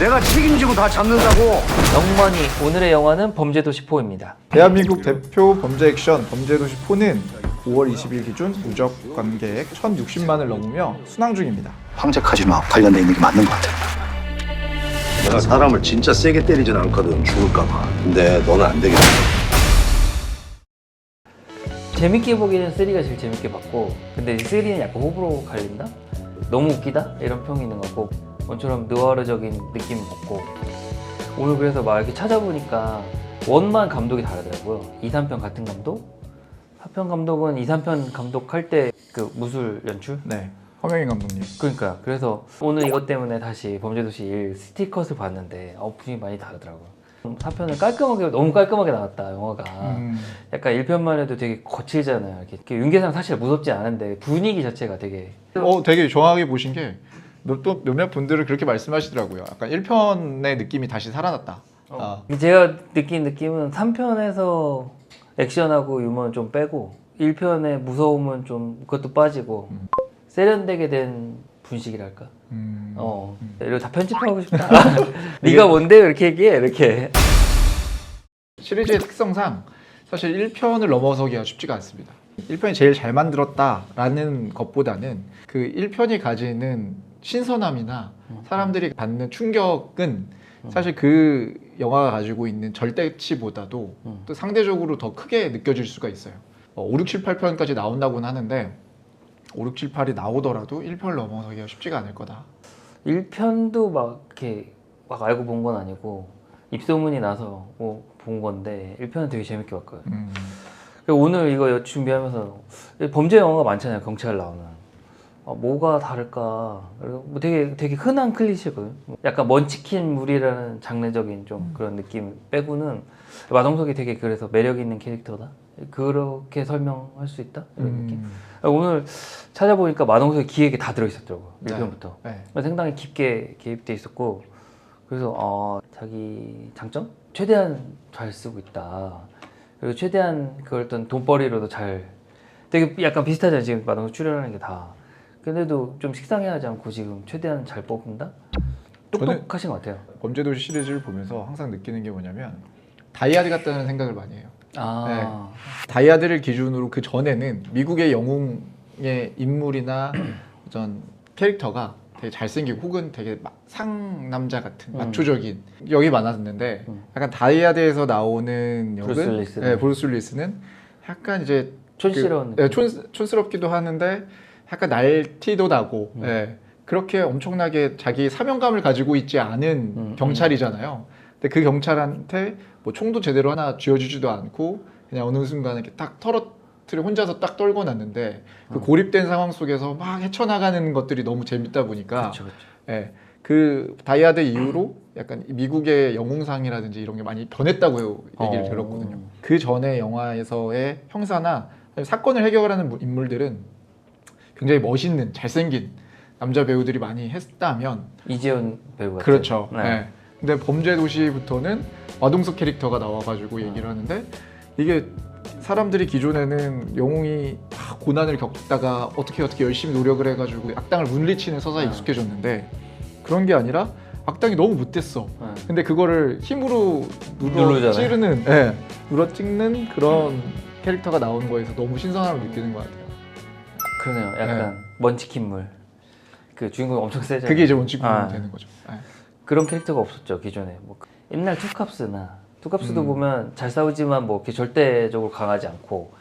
내가 책임지고 다 잡는다고. 영원히 오늘의 영화는 범죄도시 4입니다. 대한민국 대표 범죄 액션 범죄도시 4는 5월 20일 기준 누적 관객 1,060만을 넘으며 순항 중입니다. 황제 카지노와 관련돼 있는 게 맞는 것 같아. 내가 사람을 진짜 세게 때리진 않거든, 죽을까봐. 근데 너는 안 되겠다. 재밌게 보기에는 3가 제일 재밌게 봤고, 근데 3는 약간 호불호 갈린다? 너무 웃기다? 이런 평이 있는 것 같고, 원처럼 느와르적인 느낌을 받고, 오늘 그래서 막 이렇게 찾아보니까 원만 감독이 다르더라고요. 2, 3편 같은 감독? 4편 감독은 2, 3편 감독할 때 그 무술 연출? 네, 허명인 감독님. 그러니까 그래서 오늘 이것 때문에 다시 범죄도시 1 스티컷을 봤는데 분위기 많이 다르더라고요. 4편은 깔끔하게, 너무 깔끔하게 나왔다 영화가. 약간 1편만 해도 되게 거칠잖아요. 이렇게 윤계상 사실 무섭지 않은데 분위기 자체가 되게 되게 정확하게 보신 게 또 몇몇 분들은 그렇게 말씀하시더라고요. 약간 1편의 느낌이 다시 살아났다. 제가 느낀 느낌은 3편에서 액션하고 유머는 좀 빼고 1편의 무서움은 좀 그것도 빠지고 세련되게 된 분식이랄까. 이거 다 편집하고 싶다. 네가 뭔데 이렇게 얘기해 이렇게. 시리즈의 특성상 사실 1편을 넘어서기가 쉽지가 않습니다. 1편이 제일 잘 만들었다라는 것보다는 그 1편이 가지는 신선함이나 사람들이 받는 충격은 사실 그 영화가 가지고 있는 절대치보다도 또 상대적으로 더 크게 느껴질 수가 있어요. 5, 6, 7, 8편까지 나온다고는 하는데 5, 6, 7, 8이 나오더라도 1편을 넘어서기가 쉽지가 않을 거다. 1편도 막 이렇게 막 알고 본 건 아니고 입소문이 나서 본 건데 1편은 되게 재밌게 봤거든요. 오늘 이거 준비하면서 범죄 영화가 많잖아요. 경찰 나오는. 뭐가 다를까? 뭐 되게 흔한 클리셰거든요. 약간 먼치킨물이라는 장르적인 좀 그런 느낌 빼고는 마동석이 되게 그래서 매력 있는 캐릭터다. 그렇게 설명할 수 있다 이런 느낌. 오늘 찾아보니까 마동석의 기획에 다 들어있었더라고요. 1편부터. 네. 상당히 깊게 개입돼 있었고, 그래서 자기 장점? 최대한 잘 쓰고 있다. 그리고 최대한 그걸 어떤 돈벌이로도 잘, 되게 약간 비슷하잖아요. 지금 마동석 출연하는 게 다. 근데도 좀 식상해하지 않고 지금 최대한 잘 뽑는다? 똑똑하신 것 같아요. 범죄도시 시리즈를 보면서 항상 느끼는 게 뭐냐면 다이아드 같다는 생각을 많이 해요. 네. 다이아드를 기준으로 그 전에는 미국의 영웅의 인물이나 어떤 캐릭터가 되게 잘생기고 혹은 되게 상남자 같은 마초적인 역이 많았는데 약간 다이아드에서 나오는 역은 브루스 윌리스는 약간 이제 촌스러운 촌스럽기도 하는데 약간 날티도 나고 그렇게 엄청나게 자기 사명감을 가지고 있지 않은 경찰이잖아요. 근데 그 경찰한테 뭐 총도 제대로 하나 쥐어주지도 않고 그냥 어느 순간에 이렇게 딱 털어트려 혼자서 딱 떨고 났는데 그 고립된 상황 속에서 막 헤쳐나가는 것들이 너무 재밌다 보니까 그 다이아드 이후로 약간 미국의 영웅상이라든지 이런 게 많이 변했다고 얘기를 들었거든요. 그 전에 영화에서의 형사나 사건을 해결하는 인물들은 굉장히 멋있는 잘생긴 남자 배우들이 많이 했다면 이재훈 배우 같은. 그렇죠. 근데 범죄도시부터는 마동석 캐릭터가 나와가지고 얘기를 하는데 이게 사람들이 기존에는 영웅이 고난을 겪다가 어떻게 열심히 노력을 해가지고 악당을 물리치는 서사에 익숙해졌는데 그런 게 아니라 악당이 너무 못됐어. 근데 그거를 힘으로 눌러 찍는 그런 캐릭터가 나오는 거에서 너무 신선함을 느끼는 것 같아요. 그러네요. 약간 먼치킨물. 그 주인공이 엄청 세잖아요. 그게 이제 원칙으로 되는 거죠. 그런 캐릭터가 없었죠 기존에. 뭐 옛날 투캅스도 보면 잘 싸우지만 뭐 이렇게 절대적으로 강하지 않고,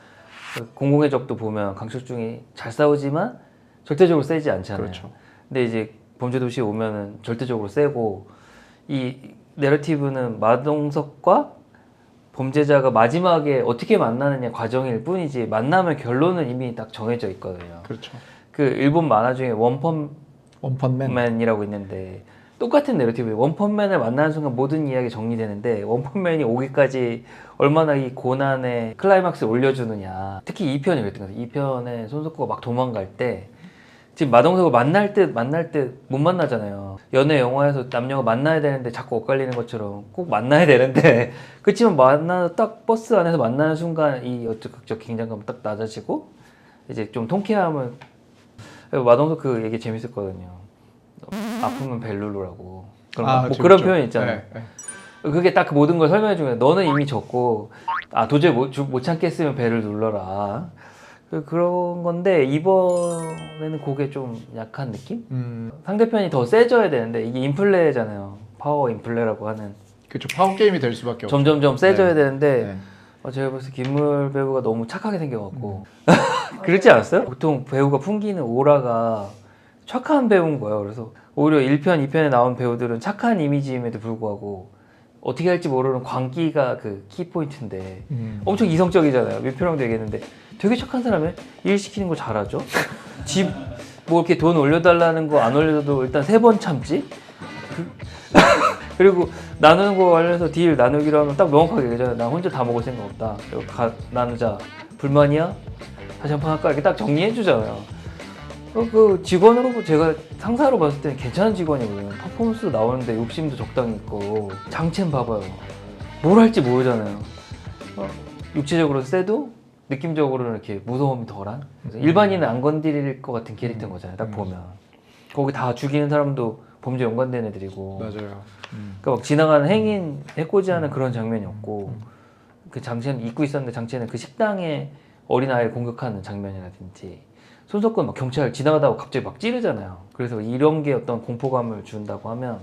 공공의 적도 보면 강철중이 잘 싸우지만 절대적으로 세지 않잖아요. 그렇죠. 근데 이제 범죄도시에 오면은 절대적으로 세고, 이 내러티브는 마동석과 범죄자가 마지막에 어떻게 만나느냐 과정일 뿐이지 만나면 결론은 이미 딱 정해져 있거든요. 그렇죠. 그 일본 만화 중에 원펀맨 원펀맨이라고 있는데 똑같은 내러티브예요. 원펀맨을 만나는 순간 모든 이야기 정리되는데 원펀맨이 오기까지 얼마나 이 고난의 클라이막스를 올려주느냐. 특히 2편이 그랬던 것 같아요. 2편에 손석구가 막 도망갈 때 지금 마동석을 만날 때 못 만나잖아요. 연애 영화에서 남녀가 만나야 되는데 자꾸 엇갈리는 것처럼 꼭 만나야 되는데 그렇지만 딱 버스 안에서 만나는 순간 이 어쩌극적 긴장감이 딱 낮아지고 이제 좀 통쾌함을. 마동석 그 얘기 재밌었거든요. 아프면 벨루루라고. 그런 그쵸, 그런 그쵸. 표현 있잖아요. 네. 그게 딱 그 모든 걸 설명해 주면 너는 이미 졌고 도저히 못 참겠으면 배를 눌러라. 그런 건데 이번에는 그게 좀 약한 느낌? 상대편이 더 세져야 되는데 이게 인플레잖아요. 파워 인플레라고 하는 그쵸. 파워 게임이 될 수밖에 없죠. 점점점 세져야 네. 되는데 네. 제가 벌써 김물 배우가 너무 착하게 생겨갖고 그렇지 않았어요? 보통 배우가 풍기는 오라가 착한 배우인 거예요. 그래서 오히려 1편, 2편에 나온 배우들은 착한 이미지임에도 불구하고 어떻게 할지 모르는 광기가 그 키포인트인데 엄청 이성적이잖아요. 밀표랑도 얘기했는데 되게 착한 사람이 일 시키는 거 잘하죠. 집 뭐 이렇게 돈 올려달라는 거 안 올려도 일단 3번 참지. 그리고 나누는 거 관련해서 딜 나누기로 하면 딱 명확하게 얘기하잖아요. 나 혼자 다 먹을 생각 없다. 나누자. 불만이야? 다시 한 판 할까? 이렇게 딱 정리해 주잖아요. 그 직원으로 제가 상사로 봤을 때는 괜찮은 직원이거든요. 퍼포먼스도 나오는데 욕심도 적당히 있고 장첸 봐봐요. 뭘 할지 모르잖아요. 육체적으로 세도 느낌적으로는 이렇게 무서움이 덜한 일반인은 안 건드릴 것 같은 캐릭터인 거잖아요. 딱 보면 거기 다 죽이는 사람도 범죄 연관된 애들이고 맞아요. 그러니까 막 지나가는 행인 해코지하는 그런 장면이었고 그 장첸 잊고 있었는데 장첸은 그 식당에 어린아이를 공격하는 장면이라든지 손석구는 막 경찰 지나가다가 갑자기 막 찌르잖아요. 그래서 이런 게 어떤 공포감을 준다고 하면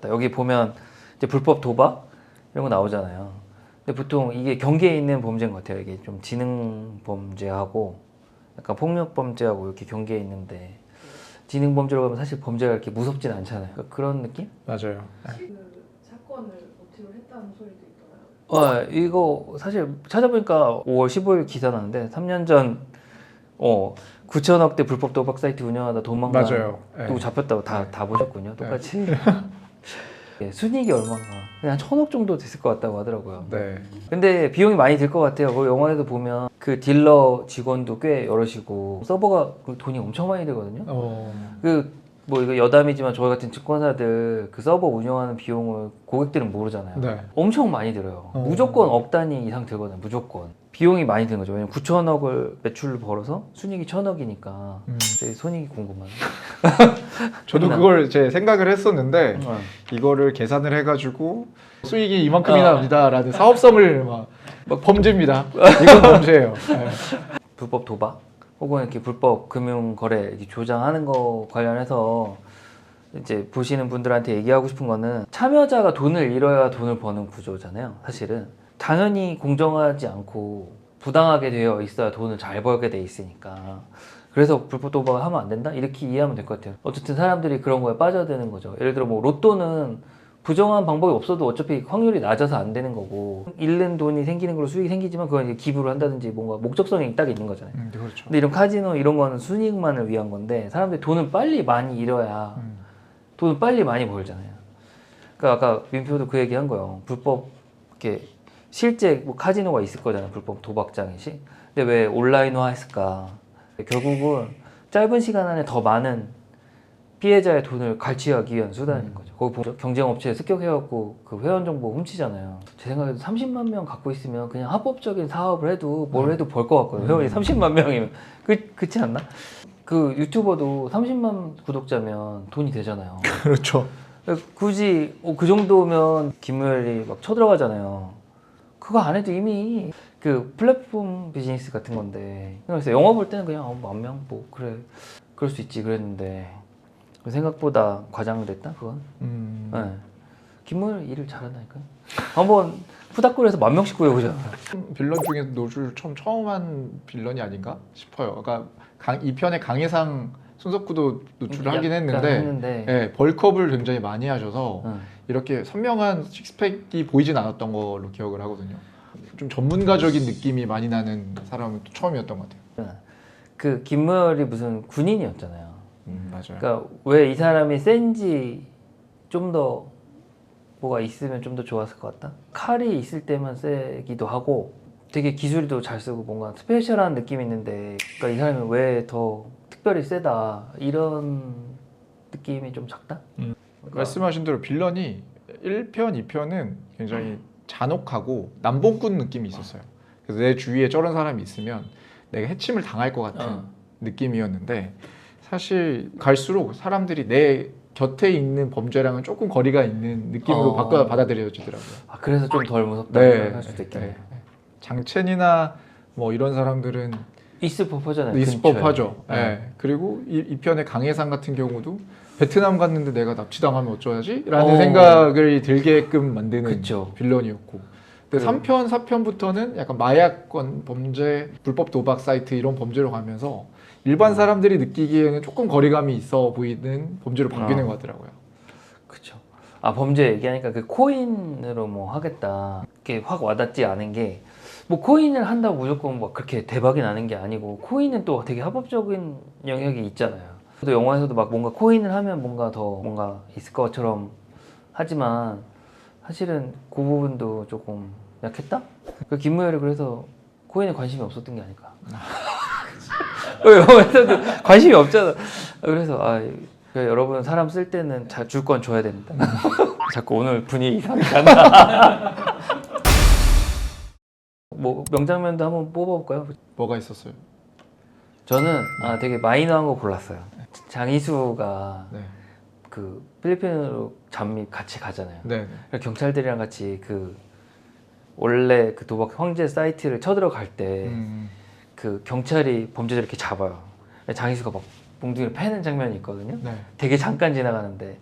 여기 보면 이제 불법 도박 이런 거 나오잖아요. 근데 보통 이게 경계에 있는 범죄인 것 같아요. 이게 좀 지능 범죄하고 약간 폭력 범죄하고 이렇게 경계에 있는데 지능 범죄라고 하면 사실 범죄가 이렇게 무섭진 않잖아요. 그러니까 그런 느낌? 맞아요. 그 사건을 모티브로 했다는 소리도 있더라고요. 이거 사실 찾아보니까 5월 15일 기사 나는데 3년 전 9천억대 불법 도박 사이트 운영하다 도망간 맞아요. 누구 네. 잡혔다고 다 보셨군요. 똑같이. 순이익이 얼마인가? 그냥 1,000억 정도 됐을 것 같다고 하더라고요. 네. 근데 비용이 많이 들 것 같아요. 그 영화에도 보면 그 딜러 직원도 꽤 여럿이고 서버가 그 돈이 엄청 많이 들거든요. 뭐 이거 여담이지만 저희 같은 증권사들 그 서버 운영하는 비용을 고객들은 모르잖아요. 네. 엄청 많이 들어요. 무조건 억 단위 이상 들거든요. 무조건. 비용이 많이 드는 거죠. 왜냐면 9천억을 매출을 벌어서 순이익이 1,000억이니까 제 손익이 궁금하네. 저도 그걸 제 생각을 했었는데 어. 이거를 계산을 해가지고 수익이 이만큼이나 납니다라는 사업성을 막 범죄입니다. 이건 범죄예요. 네. 불법 도박 혹은 이렇게 불법 금융 거래 이렇게 조장하는 거 관련해서 이제 보시는 분들한테 얘기하고 싶은 거는 참여자가 돈을 잃어야 돈을 버는 구조잖아요. 사실은 당연히 공정하지 않고 부당하게 되어 있어야 돈을 잘 벌게 돼 있으니까 그래서 불법 도박을 하면 안 된다 이렇게 이해하면 될 것 같아요. 어쨌든 사람들이 그런 거에 빠져드는 거죠. 예를 들어 뭐 로또는 부정한 방법이 없어도 어차피 확률이 낮아서 안 되는 거고 잃는 돈이 생기는 걸로 수익이 생기지만 그건 이제 기부를 한다든지 뭔가 목적성이 딱 있는 거잖아요. 그렇죠. 근데 이런 카지노 이런 거는 순이익만을 위한 건데 사람들이 돈을 빨리 많이 잃어야 돈을 빨리 많이 벌잖아요. 그러니까 아까 민표도 그 얘기 한 거예요. 불법 이렇게 실제 뭐 카지노가 있을 거잖아요. 불법 도박장이. 근데 왜 온라인화 했을까? 결국은 짧은 시간 안에 더 많은 피해자의 돈을 갈취하기 위한 수단인 거죠. 거기 보면 경쟁업체에 습격해갖고 그 회원 정보 훔치잖아요. 제 생각에도 30만 명 갖고 있으면 그냥 합법적인 사업을 해도 뭘 해도 벌 것 같거든요. 회원이 30만 명이면. 그렇지 않나? 그 유튜버도 30만 구독자면 돈이 되잖아요. 그렇죠. 굳이 그 정도면 김무열이 막 쳐들어가잖아요. 그거 안 해도 이미 그 플랫폼 비즈니스 같은 건데 그래서 영화 볼 때는 그냥 10,000명 뭐 그래 그럴 수 있지 그랬는데 생각보다 과장됐다 그건. 네. 김무열 일을 잘한다니까요. 한번 푸닥거려서 10,000명씩 구해보자. 빌런 중에서 노출 처음 한 빌런이 아닌가 싶어요. 그러니까 2편에 강혜상 손석구도 노출을 하긴 했는데 네, 벌크업을 굉장히 많이 하셔서 이렇게 선명한 식스팩이 보이진 않았던 걸로 기억을 하거든요. 좀 전문가적인 느낌이 많이 나는 사람은 또 처음이었던 것 같아요. 그 김무열이 무슨 군인이었잖아요. 맞아요. 그러니까 왜 이 사람이 센지 좀 더 뭐가 있으면 좀 더 좋았을 것 같다. 칼이 있을 때만 세기도 하고 되게 기술도 잘 쓰고 뭔가 스페셜한 느낌이 있는데 그러니까 이 사람이 왜 더 특별히 세다 이런 느낌이 좀 작다? 말씀하신 대로 빌런이 1편, 2편은 굉장히 잔혹하고 남봉꾼 느낌이 있었어요. 그래서 내 주위에 저런 사람이 있으면 내가 해침을 당할 것 같은 느낌이었는데 사실 갈수록 사람들이 내 곁에 있는 범죄랑은 조금 거리가 있는 느낌으로 바꿔 받아들여지더라고요. 아, 그래서 좀 덜 무섭다 네, 할 수도 있겠네요. 장첸이나 뭐 이런 사람들은 있을 법하잖아요. 있을 근처에. 법하죠. 네. 네. 그리고 이 편의 강해상 같은 경우도 베트남 갔는데 내가 납치당하면 어쩌지? 라는 어. 생각을 들게끔 만드는 그쵸. 빌런이었고 근데 3편, 4편부터는 약간 마약권 범죄, 불법 도박 사이트 이런 범죄로 가면서 일반 사람들이 느끼기에는 조금 거리감이 있어 보이는 범죄로 바뀌는 것 같더라고요. 그쵸. 아, 범죄 얘기하니까 그 코인으로 뭐 하겠다. 이게 확 와닿지 않은 게, 뭐 코인을 한다고 무조건 뭐 그렇게 대박이 나는 게 아니고, 코인은 또 되게 합법적인 영역이 있잖아요. 또 영화에서도 막 뭔가 코인을 하면 뭔가 더 뭔가 있을 것처럼 하지만, 사실은 그 부분도 조금 약했다? 그 김무열이 그래서 코인에 관심이 없었던 게 아닐까. 영화에서도 관심이 없잖아. 그래서 그래, 여러분 사람 쓸 때는 줄 건 줘야 됩니다. 자꾸 오늘 분위기 이상하잖아. 뭐 명장면도 한번 뽑아볼까요? 뭐가 있었어요? 저는 되게 마이너한 거 골랐어요. 장이수가 네. 그 필리핀으로 잠입 같이 가잖아요. 네. 그래서 경찰들이랑 같이 그 원래 그 도박 황제 사이트를 쳐들어갈 때 그 경찰이 범죄자를 이렇게 잡아요. 장이수가 막 몽둥이를 패는 장면이 있거든요. 네. 되게 잠깐 지나가는데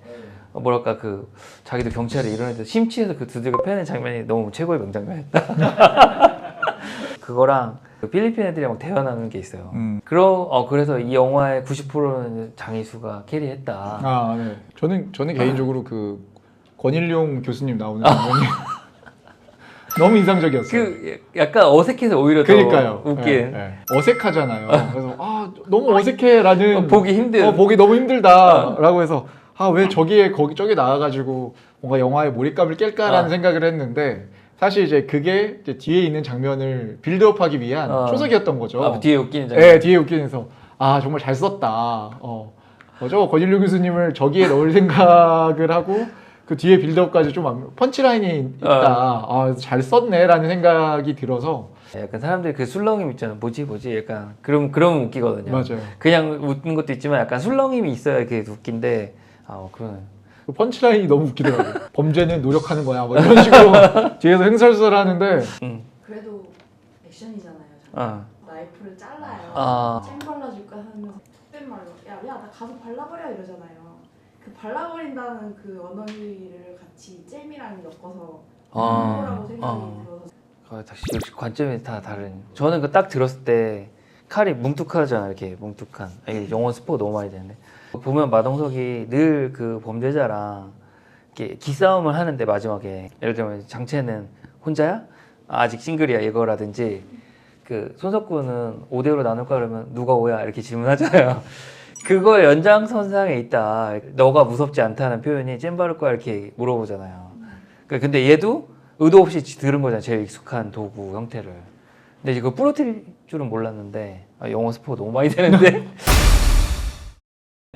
뭐랄까 그 자기도 경찰이 이런 애들 심취해서 그 두들겨 패는 장면이 너무 최고의 명장면이었다. 그거랑 그 필리핀 애들이랑 막 대화 나누는 게 있어요. 그래서 이 영화의 90%는 장이수가 캐리했다. 네. 저는 개인적으로 그 권일용 교수님 나오는 장면이 너무 인상적이었어요. 그 약간 어색해서 오히려 그러니까요. 더 웃긴. 네. 어색하잖아요. 그래서 너무 어색해라는 보기 힘든. 보기 너무 힘들다라고 해서 왜 저기에 나와가지고 뭔가 영화의 몰입감을 깰까라는 생각을 했는데 사실 이제 그게 이제 뒤에 있는 장면을 빌드업하기 위한 초석이었던 거죠. 뒤에 웃기는 장면. 네, 뒤에 웃기면서 정말 잘 썼다. 저거 권일용 교수님을 저기에 넣을 생각을 하고 그 뒤에 빌드업까지 좀 펀치라인이 있다. 잘 썼네라는 생각이 들어서 약간 사람들이 그 술렁임 있잖아. 뭐지 약간 그러면 웃기거든요. 맞아요. 그냥 웃는 것도 있지만 약간 술렁임이 있어야 이렇게 웃긴데 그러네. 그 펀치라인이 너무 웃기더라고요. 범죄는 노력하는 거야. 뭐 이런 식으로 뒤에서 횡설수설하는데 그래도 액션이잖아요. 아. 나이프를 잘라요. 잼 발라줄까 하면서 속된 말로 야 나 가서 발라버려 이러잖아요. 그 발라버린다는 그 언어를 같이 잼이랑 엮어서 한 거라고 생각이 들어서 역시 관점이 다 다른. 저는 그 딱 들었을 때 칼이 뭉툭하잖아. 이렇게 뭉툭한. 이게 영어 스포가 너무 많이 되는데 보면 마동석이 늘 그 범죄자랑 이렇게 기싸움을 하는데 마지막에 예를 들면 장첸은 혼자야? 아직 싱글이야 이거라든지 그 손석구는 5대5로 나눌까 그러면 누가 5야 이렇게 질문하잖아요. 그거 연장선상에 있다. 너가 무섭지 않다는 표현이 잼 바를 거야 이렇게 물어보잖아요. 근데 얘도 의도 없이 들은 거잖아요. 제일 익숙한 도구 형태를. 근데 이거 부러뜨릴 줄은 몰랐는데 영어 스포가 너무 많이 되는데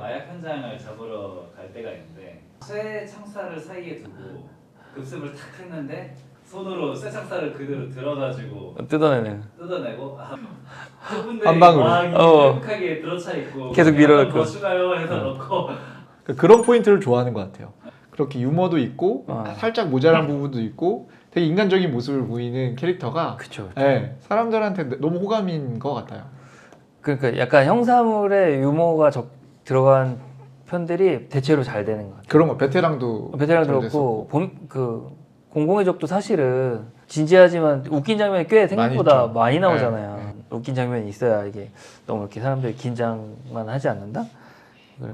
마약 현장을 잡으러 갈 때가 있는데 쇠 창살을 사이에 두고 급습을 탁 했는데 손으로 쇠 창살을 그대로 들어가지고 뜯어내고 한 방으로. 완벽하게 들어차 있고 계속 밀어넣고. 더 추가요 해서 넣고 그런 포인트를 좋아하는 것 같아요. 그렇게 유머도 있고 살짝 모자란 부분도 있고 되게 인간적인 모습을 보이는 캐릭터가 그쵸. 네, 사람들한테 너무 호감인 것 같아요. 그러니까 약간 형사물에 유머가 들어간 편들이 대체로 잘 되는 것 같아요. 그런 거 베테랑도 베테랑 잘 그렇고 그 공공의 적도 사실은 진지하지만 웃긴 장면이 꽤 생각보다 있죠. 많이 나오잖아요. 네. 웃긴 장면이 있어야 이게 너무 이렇게 사람들이 긴장만 하지 않는다?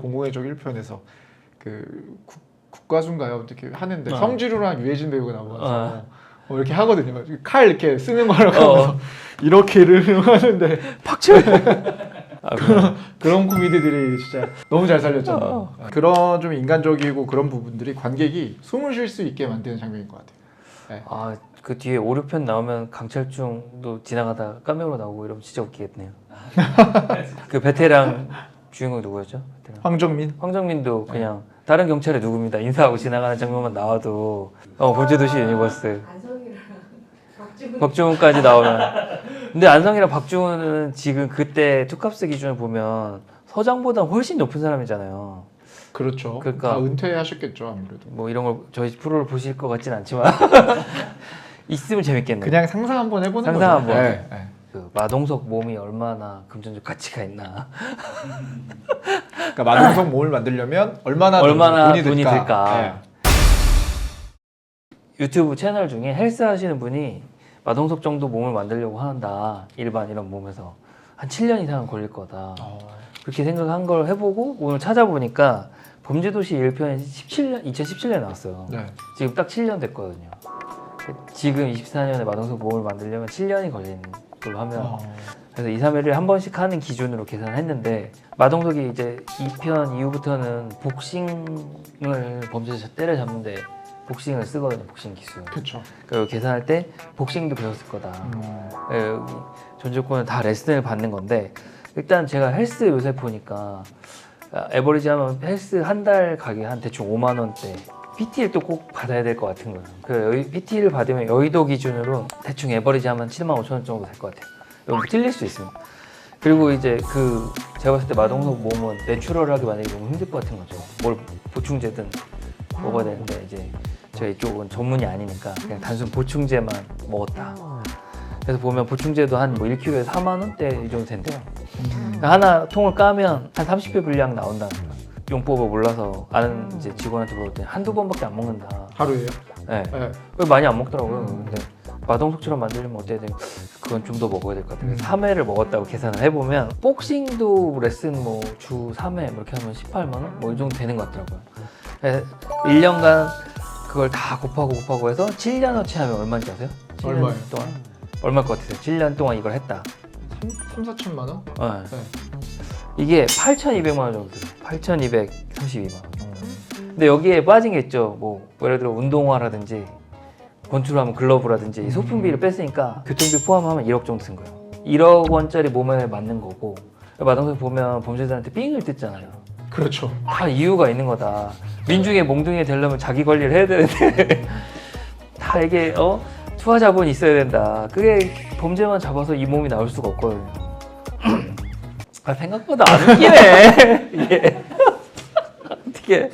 공공의 적 1편에서 그 국가수인가요? 이렇게 하는데 어. 성지루랑 유해진 배우가 나와서 이렇게 하거든요. 칼 이렇게 쓰는 거라고 하면서 이렇게를 하는데 박철! 그런 코미디들이 진짜 너무 잘 살렸잖아요. 그런 좀 인간적이고 그런 부분들이 관객이 숨을 쉴 수 있게 만드는 장면인 것 같아요. 그 뒤에 5, 6편 나오면 강철중도 지나가다 카메오로 나오고 이러면 진짜 웃기겠네요. 그 베테랑 주인공이 누구였죠? 베테랑. 황정민도 그냥 다른 경찰의 누굽니다 인사하고 지나가는 장면만 나와도 범죄도시 유니버스 안성이랑 박주훈까지 나오면. 근데 안성이랑 박주훈은 지금 그때 투캅스 기준을 보면 서장보다 훨씬 높은 사람이잖아요. 그렇죠. 그러니까- 다 은퇴하셨겠죠 아무래도. 뭐 이런 걸 저희 프로를 보실 것 같진 않지만 있으면 재밌겠네요. 그냥 상상 한번 해보는 상상 거죠. 한번. 네, 네. 그 마동석 몸이 얼마나 금전적 가치가 있나, 그러니까 마동석 몸을 만들려면 얼마나 돈이 들까. 네. 유튜브 채널 중에 헬스 하시는 분이 마동석 정도 몸을 만들려고 한다, 일반 이런 몸에서 한 7년 이상은 걸릴 거다, 그렇게 생각한 걸 해보고 오늘 찾아보니까 범죄도시 1편이 2017년에 나왔어요. 네. 지금 딱 7년 됐거든요. 지금 24년에 마동석 몸을 만들려면 7년이 걸리는 걸로 하면, 그래서 2, 3회를 한 번씩 하는 기준으로 계산을 했는데, 마동석이 이제 2편 이후부터는 복싱을 범죄자 때려잡는데 복싱을 쓰거든요. 복싱 기술. 그렇죠. 그리고 계산할 때 복싱도 배웠을 거다. 여기 전 조건은 다 레슨을 받는 건데, 일단 제가 헬스 요새 보니까 에버리지 하면 헬스 한 달 가게 한 대충 5만 원대. PT를 또 꼭 받아야 될 것 같은 거예요. 그 PT를 받으면 여의도 기준으로 대충 에버리지 하면 7만 5천 원 정도 될 것 같아요. 여기 틀릴 수 있습니다. 그리고 이제 그 제가 봤을 때 마동석 몸은 내추럴하게 만들기 너무 힘들 것 같은 거죠. 뭘 보충제든 먹어야 되는데, 이제 저희 쪽은 전문이 아니니까 그냥 단순 보충제만 먹었다. 그래서 보면 보충제도 한 뭐 1kg에 4만 원대 이 정도 된대요. 하나 통을 까면 한 30배 분량 나온다는 거예요. 용법을 몰라서 아는 이제 직원한테 물어봤더니 한두 번밖에 안 먹는다. 하루에요? 네. 네. 많이 안 먹더라고요. 근데 마동석처럼 만들려면 어때야 돼? 그건 좀 더 먹어야 될 것 같아요. 3회를 먹었다고 계산을 해보면 복싱도 레슨 뭐 주 3회 뭐 이렇게 하면 18만 원? 뭐 이 정도 되는 것 같더라고요. 그래서 1년간 그걸 다 곱하고 해서 7년어치 하면 얼마인지 아세요? 7년 얼마예요? 동안? 얼마일 것 같으세요? 7년 동안 이걸 했다. 3, 4천만 원? 네. 네. 이게 8,200만 원 정도 들어요. 8,232만 원. 근데 여기에 빠진 게 있죠. 뭐 예를 들어 운동화라든지 권투를 하면 글러브라든지 이 소품비를 뺐으니까 교통비 포함하면 1억 정도 든 거예요. 1억 원짜리 몸에 맞는 거고, 마동석 보면 범죄자한테 삥을 뜯잖아요. 그렇죠. 다 이유가 있는 거다. 민중의 몽둥이 되려면 자기 관리를 해야 되는데 다 이게 투하 자본이 있어야 된다. 그게 범죄만 잡아서 이 몸이 나올 수가 없거든요. 아, 생각보다 안 웃기네. 이게 어떻게?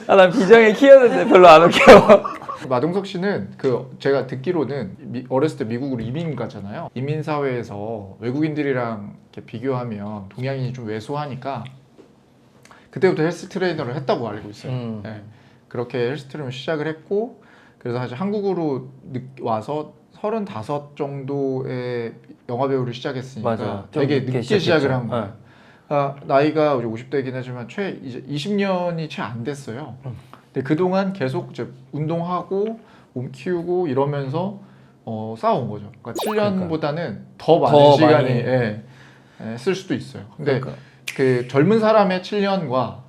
난 비정의 키였는데 별로 안 웃겨. 마동석 씨는 그 제가 듣기로는 어렸을 때 미국으로 이민 가잖아요. 이민 사회에서 외국인들이랑 이렇게 비교하면 동양인이 좀 왜소하니까 그때부터 헬스 트레이너를 했다고 알고 있어요. 네. 그렇게 헬스 트레이너 시작을 했고, 그래서 사실 한국으로 와서 35 정도의 영화 배우를 시작했으니까 맞아. 되게 늦게 늦게 시작했죠. 시작을 한 거예요. 네. 나이가 우리 50대이긴 하지만 이제 20년이 채 안 됐어요. 근데 그동안 계속 이제 운동하고 몸 키우고 이러면서 쌓아온 거죠. 그러니까 7년보다는 더 많은 더 시간이 많이. 쓸 수도 있어요. 근데 그러니까. 그 젊은 사람의 7년과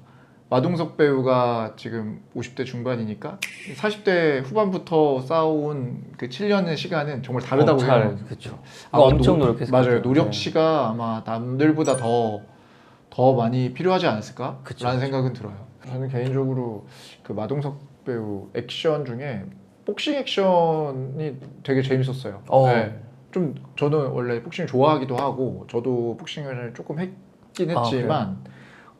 마동석 배우가 지금 50대 중반이니까 40대 후반부터 쌓아온 그 7년의 시간은 정말 다르다고 생각해요. 그렇죠. 아마 엄청 노력했을 맞아요. 거죠. 노력치가 아마 남들보다 더 많이 필요하지 않았을까라는 그쵸. 생각은 들어요. 저는 개인적으로 그 마동석 배우 액션 중에 복싱 액션이 되게 재밌었어요. 네. 좀 저는 원래 복싱 좋아하기도 하고 저도 복싱을 조금 했긴 했지만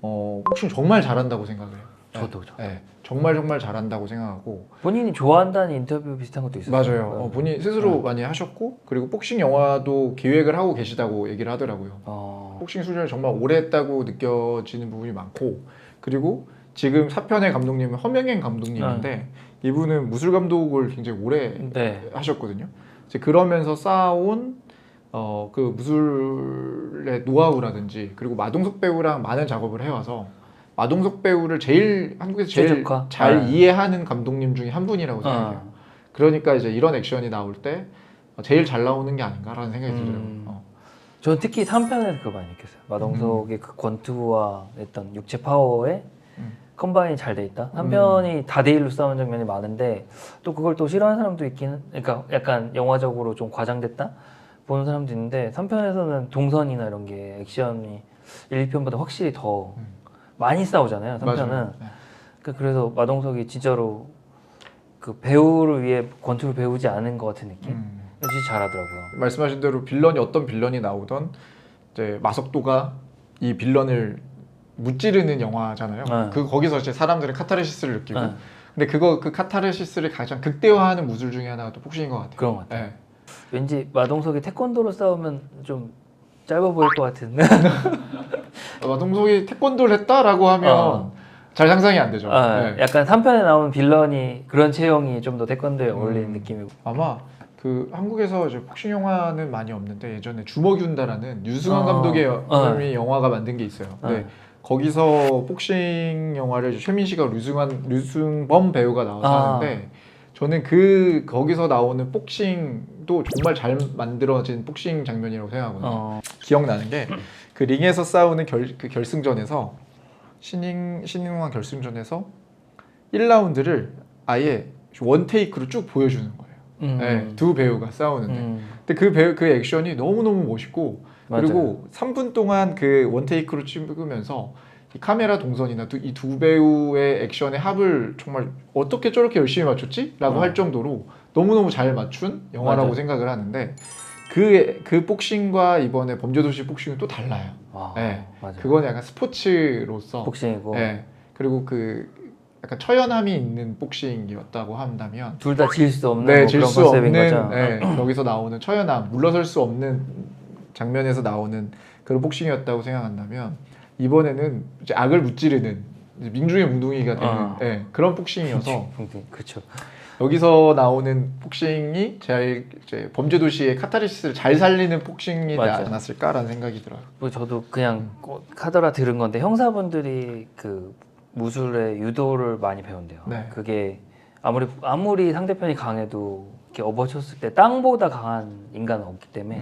복싱 정말 잘한다고 생각해요. 저도. 네. 정말 잘한다고 생각하고 본인이 좋아한다는 인터뷰 비슷한 것도 있었어요. 맞아요. 본인 스스로 많이 하셨고, 그리고 복싱 영화도 기획을 하고 계시다고 얘기를 하더라고요. 복싱 수련을 정말 오래 했다고 느껴지는 부분이 많고, 그리고 지금 4편의 감독님은 허명행 감독님인데 이분은 무술 감독을 굉장히 오래 하셨거든요. 이제 그러면서 쌓아온 그 무술의 노하우라든지, 그리고 마동석 배우랑 많은 작업을 해와서 마동석 배우를 한국에서 제일 최적화? 잘 이해하는 감독님 중에 한 분이라고 생각해요. 그러니까 이제 이런 액션이 나올 때 제일 잘 나오는 게 아닌가라는 생각이 들어요. 저는 특히 3편에서 그거 많이 느꼈어요. 마동석의 그 권투와 어떤 육체 파워에 컴바인이 잘 돼 있다. 3편이 다대일로 싸우는 장면이 많은데 또 그걸 또 싫어하는 사람도 있긴, 그러니까 약간 영화적으로 좀 과장됐다 보는 사람도 있는데, 3편에서는 동선이나 이런 게 액션이 1, 2편보다 확실히 더 많이 싸우잖아요. 3편은. 그래서 마동석이 진짜로 그 배우를 위해 권투를 배우지 않은 것 같은 느낌? 진짜 잘하더라고요. 말씀하신 대로 어떤 빌런이 나오던 이제 마석도가 이 빌런을 무찌르는 영화잖아요. 네. 그 거기서 이제 사람들의 카타르시스를 느끼고. 네. 근데 그 카타르시스를 가장 극대화하는 무술 중에 하나가 또 복싱인 것 같아요. 그런 것 같아요. 네. 왠지 마동석이 태권도로 싸우면 좀 짧아 보일 것 같은. 마동석이 태권도를 했다라고 하면 잘 상상이 안 되죠. 네. 약간 3편에 나오는 빌런이 그런 체형이 좀 더 태권도에 어울리는 느낌이고. 아마 그 한국에서 이제 복싱 영화는 많이 없는데 예전에 주먹이 운다라는 유승환 감독의 영화가 만든 게 있어요. 네. 거기서 복싱 영화를 최민 씨가 류승범 배우가 나와서 하는데 저는 거기서 나오는 복싱도 정말 잘 만들어진 복싱 장면이라고 생각하거든요. 기억나는 게 그 링에서 싸우는 그 결승전에서 신인왕 결승전에서 1라운드를 아예 원테이크로 쭉 보여주는 거예요. 네, 두 배우가 싸우는데 근데 그 액션이 너무너무 멋있고 그리고 3분 동안 그 원테이크로 찍으면서 이 카메라 동선이나 이 두 배우의 액션의 합을 정말 어떻게 저렇게 열심히 맞췄지? 라고 할 정도로 너무너무 잘 맞춘 영화라고 맞아요. 생각을 하는데 그 복싱과 이번에 범죄도시 복싱은 또 달라요. 네, 맞아요. 그건 약간 스포츠로서 복싱이고 네, 그리고 그 약간 처연함이 있는 복싱이었다고 한다면 둘 다 질 수 없는 네, 뭐 질 그런 수 컨셉인 없는 거죠. 네, 여기서 나오는 처연함, 물러설 수 없는 장면에서 나오는 그런 복싱이었다고 생각한다면 이번에는 이제 악을 무찌르는 이제 민중의 몽둥이가 되는 네, 그런 복싱이어서 그렇죠. 여기서 나오는 복싱이 이제 범죄도시의 카타르시스를 잘 살리는 복싱이 되지 맞아요. 않았을까라는 생각이 들어요. 뭐 저도 그냥 카더라 들은 건데 형사분들이 그 무술의 유도를 많이 배운대요. 네. 그게 아무리 상대편이 강해도 이렇게 업어쳤을 때 땅보다 강한 인간은 없기 때문에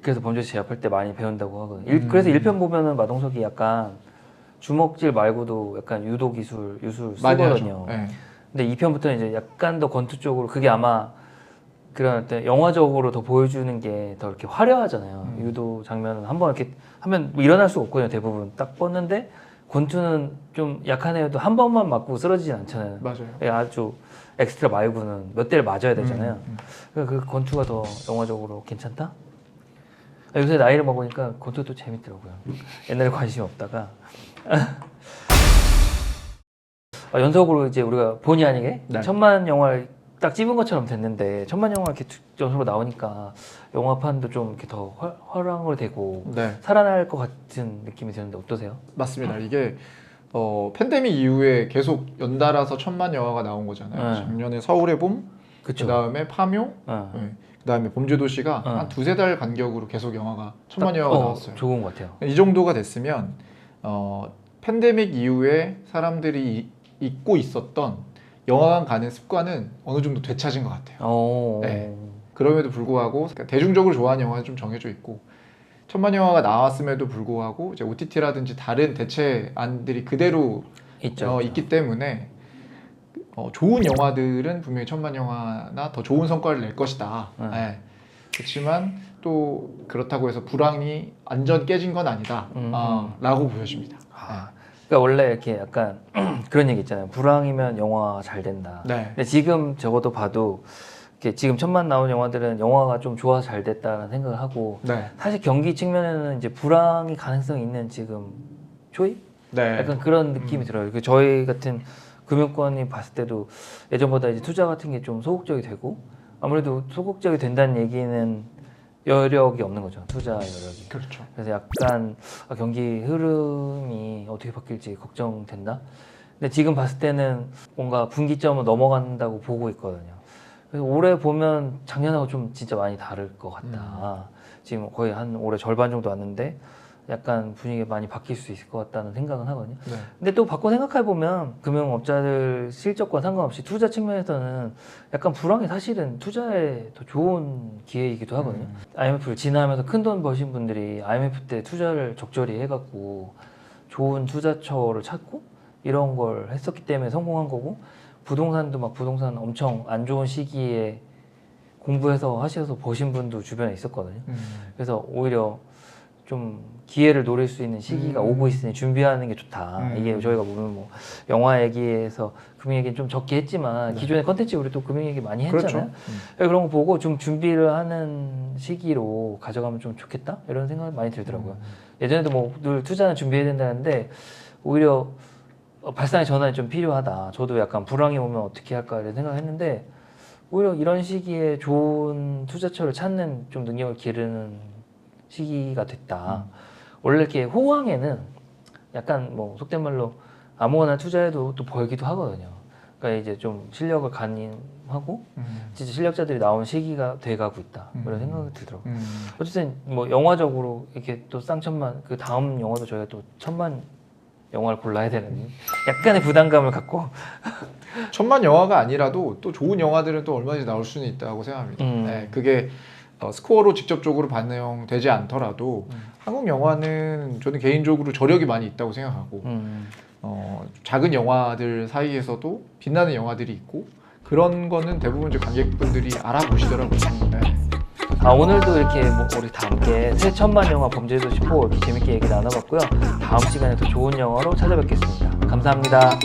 그래서 범죄도시 제압할 때 많이 배운다고 하거든요. 그래서 1편 보면은 마동석이 약간 주먹질 말고도 약간 유도 유술 많이 쓰거든요. 하죠. 네. 근데 2편부터는 이제 약간 더 권투 쪽으로 그게 아마 그런 어떤 영화적으로 더 보여주는 게 더 이렇게 화려하잖아요. 유도 장면은 한번 이렇게 하면 뭐 일어날 수가 없거든요. 대부분 딱 뻗는데 권투는 좀 약한 애도 한 번만 맞고 쓰러지진 않잖아요. 맞아요. 아주 엑스트라 말고는 몇 대를 맞아야 되잖아요. 그러니까 그 권투가 더 영화적으로 괜찮다? 요새 나이를 먹으니까 권투도 재밌더라고요. 옛날에 관심이 없다가 연속으로 이제 우리가 본의 아니게 네. 1000만 영화를 딱 찝은 것처럼 됐는데 1000만 영화 이렇게 연속으로 나오니까 영화판도 좀 이렇게 더 화랑으로 되고 네. 살아날 것 같은 느낌이 드는데 어떠세요? 맞습니다. 이게 팬데믹 이후에 계속 연달아서 1000만 영화가 나온 거잖아요. 네. 작년에 서울의 봄, 그쵸? 그다음에 파묘, 네. 그다음에 범죄도시가 한 두세 달 간격으로 계속 영화가 1000만 영화가 나왔어요. 좋은 것 같아요. 이 정도가 됐으면 팬데믹 이후에 사람들이 잊고 있었던 영화관 가는 습관은 어느 정도 되찾은 것 같아요. 네. 그럼에도 불구하고 대중적으로 좋아하는 영화는 좀 정해져 있고 1000만 영화가 나왔음에도 불구하고 이제 OTT라든지 다른 대체안들이 그대로 있기 때문에 좋은 영화들은 분명히 1000만 영화나 더 좋은 성과를 낼 것이다. 네. 그렇지만 또 그렇다고 해서 불황이 완전 깨진 건 아니다. 라고 보여집니다. 그러니까 원래 이렇게 약간 그런 얘기 있잖아요. 불황이면 영화 잘 된다. 네. 근데 지금 적어도 봐도 이렇게 지금 1000만 나온 영화들은 영화가 좀 좋아서 잘 됐다는 생각을 하고 네. 사실 경기 측면에는 이제 불황이 가능성이 있는 지금 초입? 네. 약간 그런 느낌이 들어요. 그 저희 같은 금융권이 봤을 때도 예전보다 이제 투자 같은 게 좀 소극적이 되고 아무래도 소극적이 된다는 얘기는 여력이 없는 거죠. 투자 여력이. 그렇죠. 그래서 약간 경기 흐름이 어떻게 바뀔지 걱정된다. 근데 지금 봤을 때는 뭔가 분기점을 넘어간다고 보고 있거든요. 그래서 올해 보면 작년하고 좀 진짜 많이 다를 것 같다. 지금 거의 한 올해 절반 정도 왔는데 약간 분위기가 많이 바뀔 수 있을 것 같다는 생각은 하거든요. 네. 근데 또 바꿔 생각해 보면 금융업자들 실적과 상관없이 투자 측면에서는 약간 불황이 사실은 투자에 더 좋은 기회이기도 하거든요. IMF를 지나면서 큰 돈 버신 분들이 IMF 때 투자를 적절히 해갖고 좋은 투자처를 찾고 이런 걸 했었기 때문에 성공한 거고 부동산도 막 부동산 엄청 안 좋은 시기에 공부해서 하셔서 버신 분도 주변에 있었거든요. 그래서 오히려 좀 기회를 노릴 수 있는 시기가 오고 있으니 준비하는 게 좋다. 이게 저희가 보면 뭐 영화 얘기에서 금융 얘기는 좀 적게 했지만 기존의 컨텐츠 우리 또 금융 얘기 많이 했잖아요. 그렇죠. 그런 거 보고 좀 준비를 하는 시기로 가져가면 좀 좋겠다 이런 생각이 많이 들더라고요. 예전에도 뭐 늘 투자는 준비해야 된다는데 오히려 발상의 전환이 좀 필요하다. 저도 약간 불황이 오면 어떻게 할까 이런 생각했는데 오히려 이런 시기에 좋은 투자처를 찾는 좀 능력을 기르는 시기가 됐다. 원래 이렇게 호황에는 약간 뭐 속된 말로 아무거나 투자해도 또 벌기도 하거든요. 그러니까 이제 좀 실력을 가님하고 진짜 실력자들이 나온 시기가 돼가고 있다. 이런 생각이 들더라고요. 어쨌든 뭐 영화적으로 이렇게 또 쌍천만 그 다음 영화도 저희가 또 1000만 영화를 골라야 되는 약간의 부담감을 갖고 1000만 영화가 아니라도 또 좋은 영화들은 또 얼마든지 나올 수는 있다고 생각합니다. 네, 그게 스코어로 직접적으로 반영되지 않더라도 한국 영화는 저는 개인적으로 저력이 많이 있다고 생각하고 작은 영화들 사이에서도 빛나는 영화들이 있고 그런 거는 대부분 이제 관객분들이 알아보시더라고요. 네. 오늘도 이렇게 뭐 우리 다 함께 새 1000만 영화 범죄도시 4 이렇게 재밌게 얘기 나눠봤고요. 다음 시간에 더 좋은 영화로 찾아뵙겠습니다. 감사합니다.